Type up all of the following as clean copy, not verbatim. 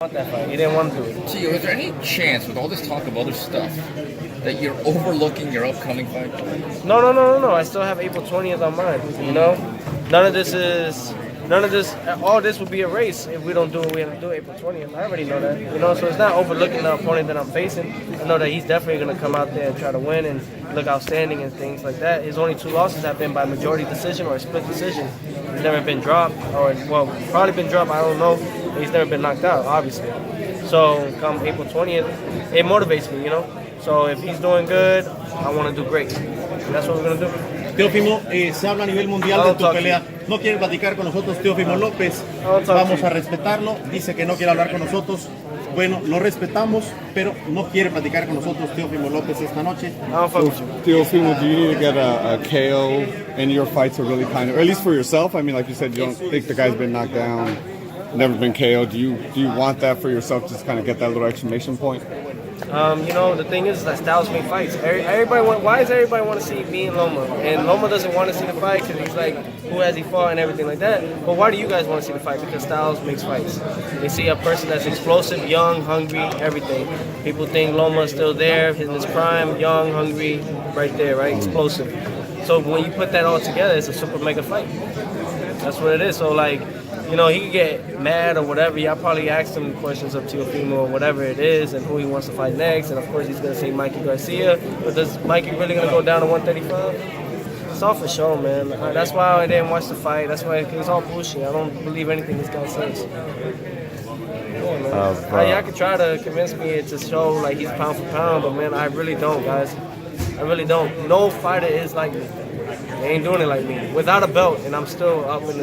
Want that fight. He didn't want to do it. Tio, is there any chance, with all this talk of other stuff, that you're overlooking your upcoming fight? No. I still have April 20th on mine. You know, all this would be a race if we don't do what we have to do April 20th. I already know that. You know, so it's not overlooking the opponent that I'm facing. I know that he's definitely going to come out there and try to win and look outstanding and things like that. His only 2 losses have been by majority decision or a split decision. He's never been dropped, or, well, probably been dropped, I don't know. He's never been knocked out, obviously. So come April 20th, it motivates me, you know. So if he's doing good, I want to do great. And that's what we're going to do. Teófimo, se habla a nivel mundial de tu pelea. No quiere platicar con nosotros Teófimo López. Vamos a respetarlo. Dice que no quiere hablar con nosotros. Bueno, lo respetamos, pero no quiere platicar con nosotros Teófimo López esta noche. Teófimo, do you need to get a KO in your fight to really kind of, or at least for yourself? I mean, like you said, you don't think the guy's been knocked down, never been KO'd. Do you want that for yourself, just kind of get that little exclamation point? You know, the thing is that styles make fights. Why does everybody want to see me and Loma? And Loma doesn't want to see the fight because he's like, who has he fought and everything like that. But why do you guys want to see the fight? Because styles makes fights. They see a person that's explosive, young, hungry, everything. People think Loma's still there, in his prime, young, hungry, right there, right? Explosive. So when you put that all together, it's a super mega fight. That's what it is. So like, you know, he can get mad or whatever. Y'all probably asked him questions of Teófimo or whatever it is and who he wants to fight next. And of course he's going to say Mikey Garcia. But is Mikey really going to go down to 135? It's all for show, man. That's why I didn't watch the fight. That's why it's all bullshit. I don't believe anything this guy says. Y'all can try to convince me to show like he's pound for pound, but man, I really don't, guys. I really don't. No fighter is like me. They ain't doing it like me. Without a belt, and I'm still up in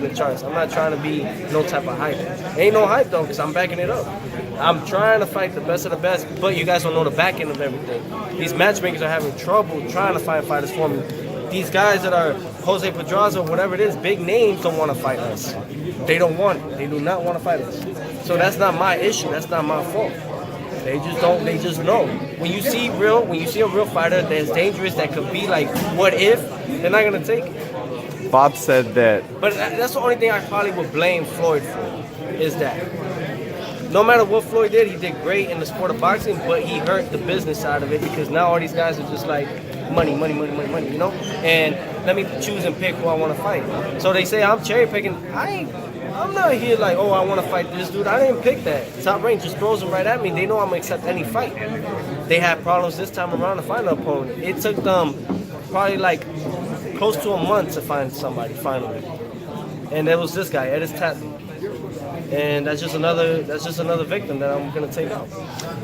the charts. I'm not trying to be no type of hype. Ain't no hype though, because I'm backing it up. I'm trying to fight the best of the best, but you guys don't know the back end of everything. These matchmakers are having trouble trying to find fighters for me. These guys that are Jose Pedraza, whatever it is, big names don't want to fight us. They don't want it. They do not want to fight us. So that's not my issue. That's not my fault. They just don't. They just know. When you see a real fighter that's dangerous, that could be like, what if? They're not gonna take it. Bob said that. But that's the only thing I probably would blame Floyd for, is that. No matter what Floyd did, he did great in the sport of boxing, but he hurt the business side of it because now all these guys are just like money, you know? And let me choose and pick who I want to fight. So they say I'm cherry picking. I'm not here like, oh, I want to fight this dude. I didn't pick that. Top Rank just throws them right at me. They know I'm going to accept any fight. They had problems this time around to find an opponent. It took them probably like close to a month to find somebody, finally. And it was this guy, Edis Tatley. And that's just another victim that I'm going to take out.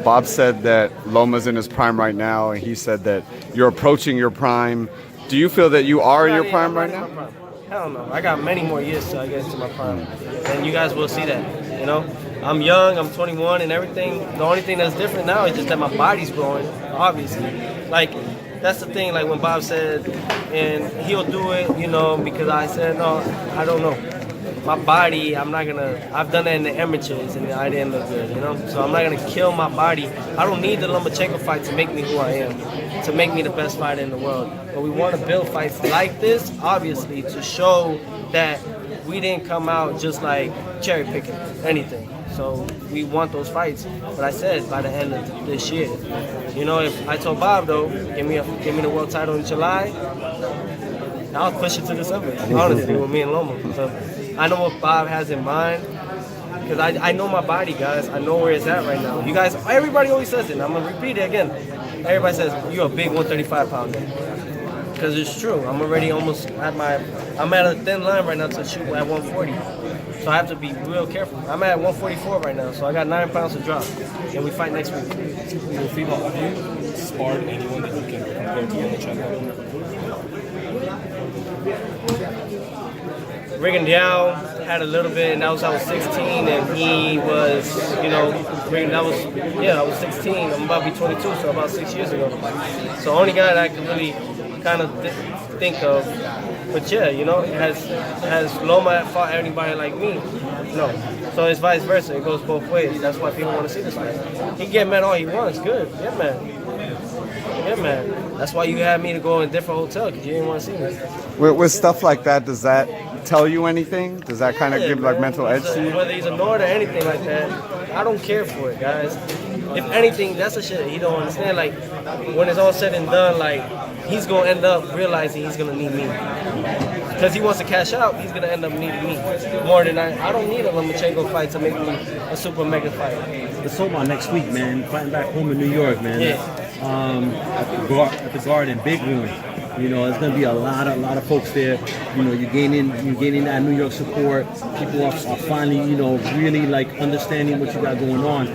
Bob said that Loma's in his prime right now, and he said that you're approaching your prime. Do you feel that you are in your prime right now? Hell no. I got many more years till I get into my prime. And you guys will see that, you know? I'm young, I'm 21 and everything. The only thing that's different now is just that my body's growing, obviously. Like, that's the thing, like when Bob said, and he'll do it, you know, because I said, no, I don't know. My body, I've done that in the amateurs and I didn't look good, you know? So I'm not gonna kill my body. I don't need the Lomachenko fight to make me who I am, to make me the best fighter in the world. But we want to build fights like this, obviously, to show that we didn't come out just like cherry picking anything. So we want those fights. But I said by the end of this year, you know, if I told Bob though, give me the world title in July, I'll push it to December, honestly, with me and Loma. So I know what Bob has in mind, because I know my body, guys. I know where it's at right now. You guys, everybody always says it, and I'm going to repeat it again. Everybody says, you're a big 135 pounder. Because it's true. I'm already almost I'm at a thin line right now to shoot at 140. So I have to be real careful. I'm at 144 right now, so I got 9 pounds to drop. And we fight next week. Teófimo, have you sparred anyone that you can compare to Lomachenko? Rigondeaux had a little bit, and I was 16, and he was, you know, I was 16. I'm about to be 22, so about 6 years ago. So only guy that I could really kind of think of. But yeah, you know, has Loma fought anybody like me? No. So it's vice versa. It goes both ways. That's why people want to see this fight. He can get mad all he wants. Good. Yeah, man. Yeah, man. That's why you had me to go in a different hotel, because you didn't want to see me. With stuff like that, does that tell you anything? Does that kind of give like mental edge to you? Whether he's annoyed or anything like that, I don't care for it, guys. If anything, that's the shit he don't understand. Like, when it's all said and done, like, he's gonna end up realizing he's gonna need me. Because he wants to cash out, he's gonna end up needing me more than I don't need a Lomachenko fight to make me a super mega fight. It's sold out next week, man. Fighting back home in New York, man. Yeah. At the Garden, big room. You know, there's gonna be a lot of folks there. You know, you're gaining that New York support. People are finally, you know, really like understanding what you got going on.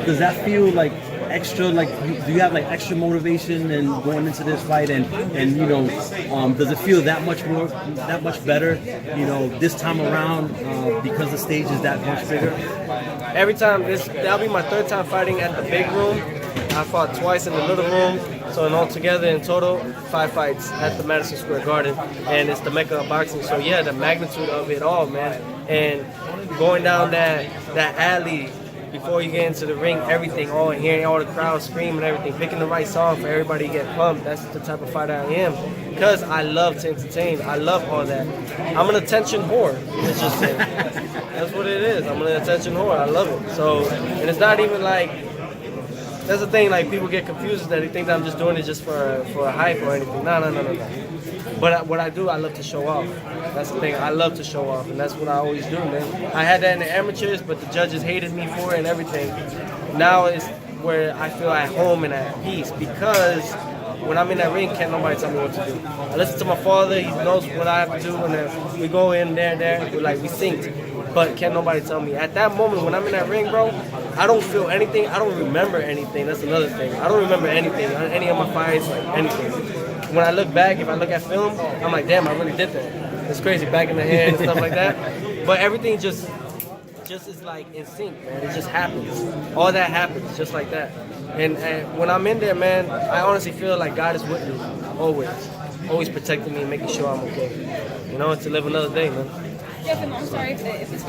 Does that feel like extra? Like, do you have like extra motivation and going into this fight? And you know, does it feel that much better? You know, this time around because the stage is that much bigger. Every time that'll be my third time fighting at the big room. I fought twice in the little room. So in altogether, in total, 5 fights at the Madison Square Garden, and it's the Mecca of boxing. So yeah, the magnitude of it all, man. And going down that alley before you get into the ring, everything, all hearing all the crowd scream and everything, picking the right song for everybody to get pumped. That's the type of fighter I am. Because I love to entertain. I love all that. I'm an attention whore. Let's just say. That's what it is. I'm an attention whore. I love it. So, and it's not even like. That's the thing, like, people get confused that they think that I'm just doing it just for a hype or anything. No. But what I do, I love to show off. That's the thing, I love to show off, and that's what I always do, man. I had that in the amateurs, but the judges hated me for it and everything. Now it's where I feel at home and at peace, because when I'm in that ring, can't nobody tell me what to do. I listen to my father, he knows what I have to do, and then we go in there, we synced. But can't nobody tell me. At that moment, when I'm in that ring, bro, I don't feel anything. I don't remember anything. That's another thing. I don't remember anything, any of my fights, like anything. When I look back, if I look at film, I'm like, damn, I really did that. It's crazy, back in the hand and stuff like that. But everything just is like in sync, man. It just happens. All that happens just like that. And when I'm in there, man, I honestly feel like God is with me, always protecting me and making sure I'm okay. You know, to live another day, man. Teófimo, I'm sorry if it's